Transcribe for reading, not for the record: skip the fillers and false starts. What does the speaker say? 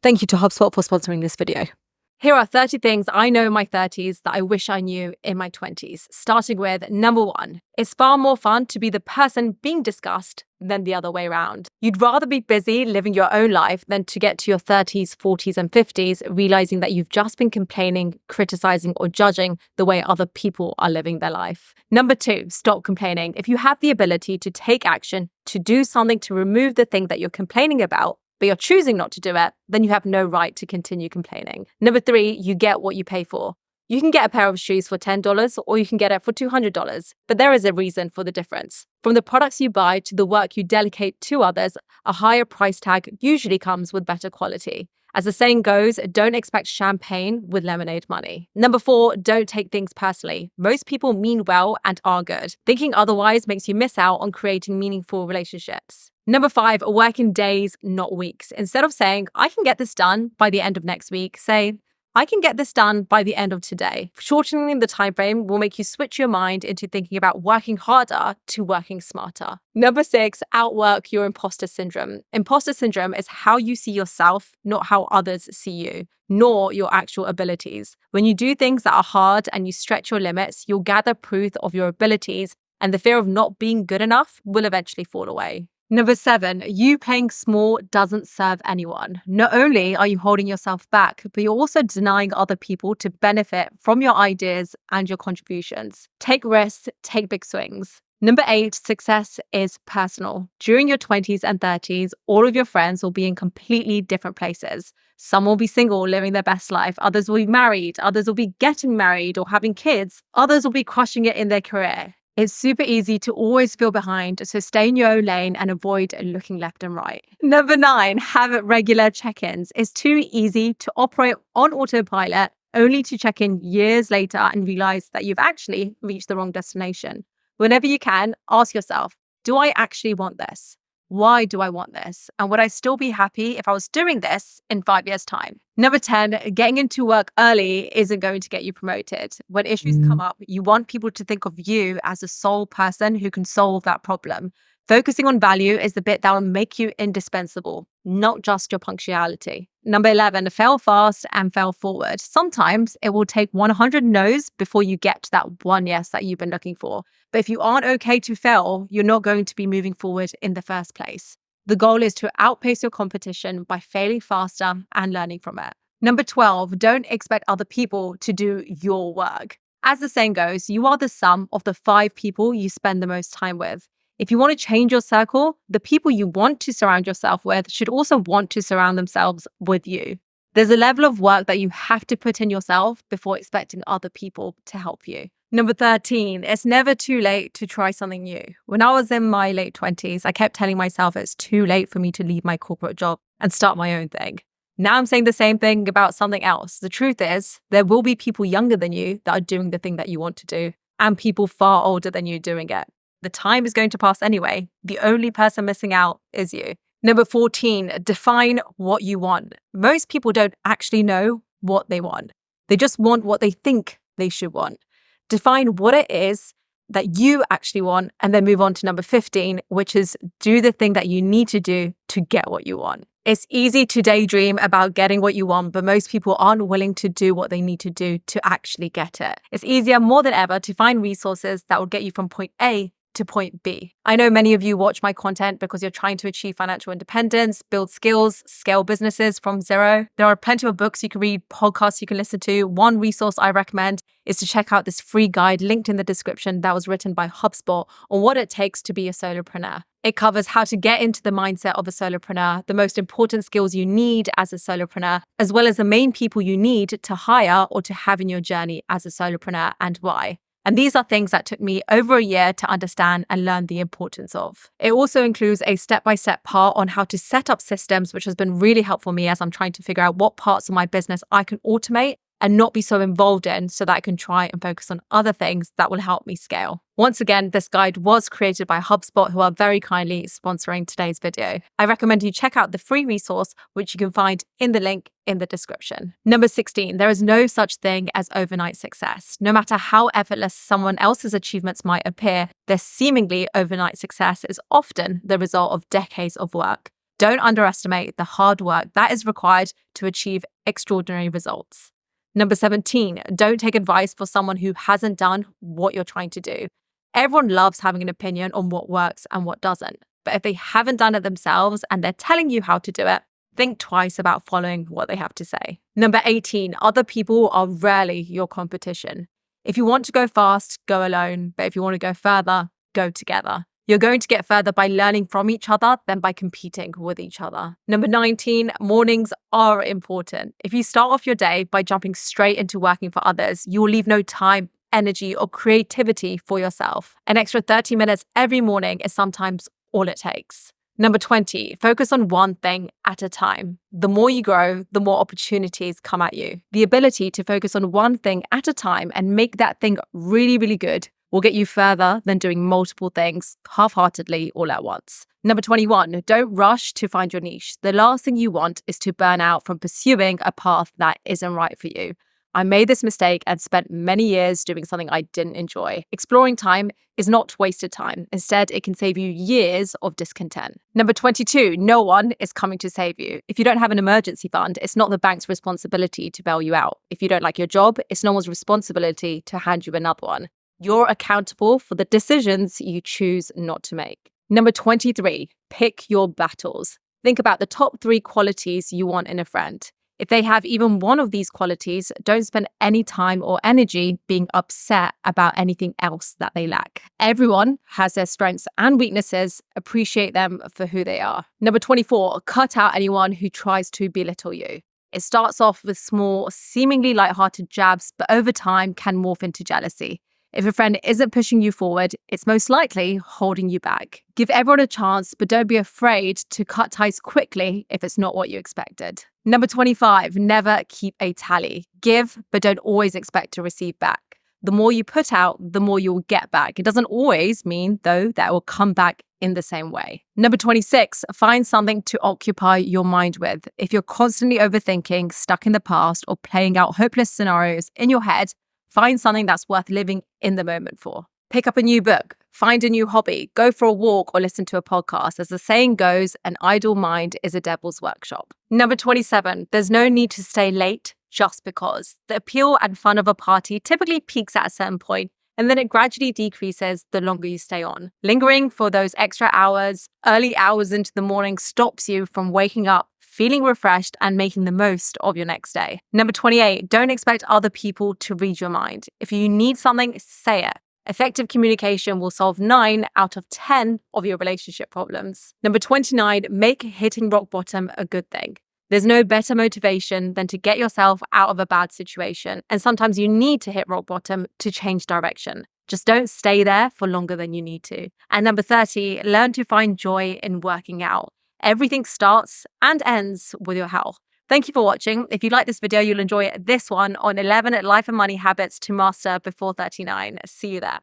Thank you to HubSpot for sponsoring this video. Here are 30 things I know in my 30s that I wish I knew in my 20s, starting with number 1. It's far more fun to be the person being discussed than the other way around. You'd rather be busy living your own life than to get to your 30s, 40s, and 50s, realizing that you've just been complaining, criticizing, or judging the way other people are living their life. Number 2, stop complaining. If you have the ability to take action, to do something to remove the thing that you're complaining about, but you're choosing not to do it, then you have no right to continue complaining. Number 3, you get what you pay for. You can get a pair of shoes for $10 or you can get it for $200, but there is a reason for the difference. From the products you buy to the work you delegate to others, a higher price tag usually comes with better quality. As the saying goes, don't expect champagne with lemonade money. Number 4, don't take things personally. Most people mean well and are good. Thinking otherwise makes you miss out on creating meaningful relationships. Number 5, work in days, not weeks. Instead of saying, I can get this done by the end of next week, say, I can get this done by the end of today. Shortening the time frame will make you switch your mind into thinking about working harder to working smarter. Number 6, outwork your imposter syndrome. Imposter syndrome is how you see yourself, not how others see you, nor your actual abilities. When you do things that are hard and you stretch your limits, you'll gather proof of your abilities, and the fear of not being good enough will eventually fall away. Number 7, you playing small doesn't serve anyone. Not only are you holding yourself back, but you're also denying other people to benefit from your ideas and your contributions. Take risks, take big swings. Number 8, success is personal. During your 20s and 30s, all of your friends will be in completely different places. Some will be single, living their best life. Others will be married. Others will be getting married or having kids. Others will be crushing it in their career. It's super easy to always feel behind, so stay in your own lane and avoid looking left and right. Number 9, have regular check-ins. It's too easy to operate on autopilot only to check in years later and realize that you've actually reached the wrong destination. Whenever you can, ask yourself, do I actually want this? Why do I want this? And would I still be happy if I was doing this in 5 years' time? Number 10, getting into work early isn't going to get you promoted. When issues come up, you want people to think of you as the sole person who can solve that problem. Focusing on value is the bit that will make you indispensable, not just your punctuality. Number 11, fail fast and fail forward. Sometimes it will take 100 no's before you get to that one yes that you've been looking for. But if you aren't okay to fail, you're not going to be moving forward in the first place. The goal is to outpace your competition by failing faster and learning from it. Number 12, don't expect other people to do your work. As the saying goes, you are the sum of the 5 people you spend the most time with. If you want to change your circle, the people you want to surround yourself with should also want to surround themselves with you. There's a level of work that you have to put in yourself before expecting other people to help you. Number 13, it's never too late to try something new. When I was in my late 20s, I kept telling myself it's too late for me to leave my corporate job and start my own thing. Now I'm saying the same thing about something else. The truth is, there will be people younger than you that are doing the thing that you want to do, and people far older than you doing it. The time is going to pass anyway. The only person missing out is you. Number 14, define what you want. Most people don't actually know what they want. They just want what they think they should want. Define what it is that you actually want, and then move on to number 15, which is do the thing that you need to do to get what you want. It's easy to daydream about getting what you want, but most people aren't willing to do what they need to do to actually get it. It's easier more than ever to find resources that will get you from point A to point B. I know many of you watch my content because you're trying to achieve financial independence, build skills, scale businesses from zero. There are plenty of books you can read, podcasts you can listen to. One resource I recommend is to check out this free guide linked in the description that was written by HubSpot on what it takes to be a solopreneur. It covers how to get into the mindset of a solopreneur, the most important skills you need as a solopreneur, as well as the main people you need to hire or to have in your journey as a solopreneur and why. And these are things that took me over a year to understand and learn the importance of. It also includes a step-by-step part on how to set up systems, which has been really helpful for me as I'm trying to figure out what parts of my business I can automate and not be so involved in so that I can try and focus on other things that will help me scale. Once again, this guide was created by HubSpot, who are very kindly sponsoring today's video. I recommend you check out the free resource, which you can find in the link in the description. Number 16, there is no such thing as overnight success. No matter how effortless someone else's achievements might appear, their seemingly overnight success is often the result of decades of work. Don't underestimate the hard work that is required to achieve extraordinary results. Number 17, don't take advice for someone who hasn't done what you're trying to do. Everyone loves having an opinion on what works and what doesn't. But if they haven't done it themselves and they're telling you how to do it, think twice about following what they have to say. Number 18, other people are rarely your competition. If you want to go fast, go alone. But if you want to go further, go together. You're going to get further by learning from each other than by competing with each other. Number 19, mornings are important. If you start off your day by jumping straight into working for others, you will leave no time, energy, or creativity for yourself. An extra 30 minutes every morning is sometimes all it takes. Number 20, focus on one thing at a time. The more you grow, the more opportunities come at you. The ability to focus on one thing at a time and make that thing really, really good will get you further than doing multiple things half-heartedly all at once. Number 21, don't rush to find your niche. The last thing you want is to burn out from pursuing a path that isn't right for you. I made this mistake and spent many years doing something I didn't enjoy. Exploring time is not wasted time. Instead, it can save you years of discontent. Number 22, no one is coming to save you. If you don't have an emergency fund, it's not the bank's responsibility to bail you out. If you don't like your job, it's no one's responsibility to hand you another one. You're accountable for the decisions you choose not to make. Number 23, pick your battles. Think about the top 3 qualities you want in a friend. If they have even one of these qualities, don't spend any time or energy being upset about anything else that they lack. Everyone has their strengths and weaknesses. Appreciate them for who they are. Number 24, cut out anyone who tries to belittle you. It starts off with small, seemingly lighthearted jabs, but over time can morph into jealousy. If a friend isn't pushing you forward, it's most likely holding you back. Give everyone a chance, but don't be afraid to cut ties quickly if it's not what you expected. Number 25, never keep a tally. Give, but don't always expect to receive back. The more you put out, the more you'll get back. It doesn't always mean, though, that it will come back in the same way. Number 26, find something to occupy your mind with. If you're constantly overthinking, stuck in the past, or playing out hopeless scenarios in your head, find something that's worth living in the moment for. Pick up a new book, find a new hobby, go for a walk or listen to a podcast. As the saying goes, an idle mind is a devil's workshop. Number 27, there's no need to stay late just because. The appeal and fun of a party typically peaks at a certain point, and then it gradually decreases the longer you stay on. Lingering for those extra hours, early hours into the morning stops you from waking up, feeling refreshed and making the most of your next day. Number 28, don't expect other people to read your mind. If you need something, say it. Effective communication will solve 9 out of 10 of your relationship problems. Number 29, make hitting rock bottom a good thing. There's no better motivation than to get yourself out of a bad situation. And sometimes you need to hit rock bottom to change direction. Just don't stay there for longer than you need to. And number 30, learn to find joy in working out. Everything starts and ends with your health. Thank you for watching. If you like this video, you'll enjoy this one on 11 life and money habits to master before 39. See you there.